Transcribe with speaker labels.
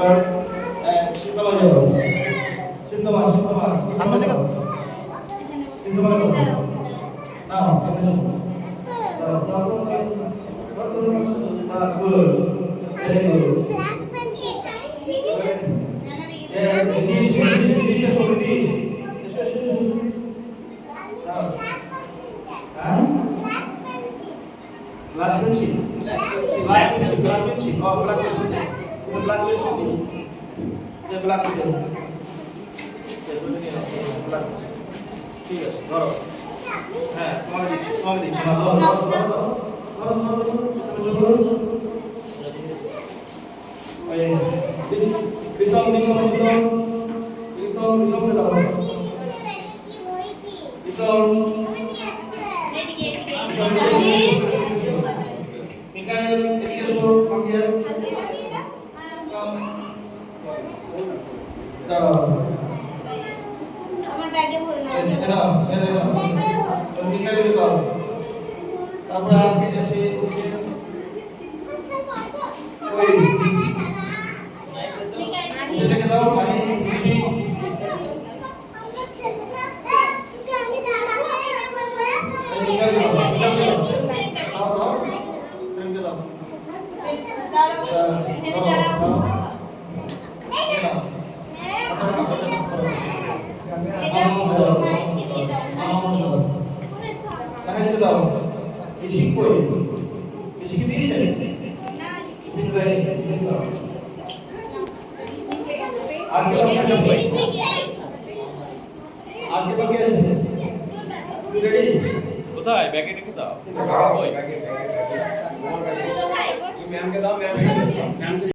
Speaker 1: এবার শীতলা যাবো শীতলা শীতলা শীতলা দাও নাও এখানে good very good
Speaker 2: black pencil
Speaker 1: yeah this Last pencil. Black pencil. Oh, black pencil. The black pencil. The black pencil. Black pencil. ঠিক আছে ধরো হ্যাঁ তোমাকে দিচ্ছি ধরো ওই প্রীতম Mikael, এদিকে এসো কাকে দাও
Speaker 2: আমার ব্যাগে ভরে নাও
Speaker 1: এরা মিকাইল দাও তারপর আপনি এসে ওই এটাকে দাও ভাই খুশি মিকাইল দাও দাও প্রেম দাও তাহলে দাও ইসি কই ইসি কি দিয়েছে না ইসি নাই আজকে বাকি আছে তুমি রেডি
Speaker 3: কোথায় ব্যাগে রেখে দাও ওই ব্যাগে তুমি ম্যামকে দাও ম্যাম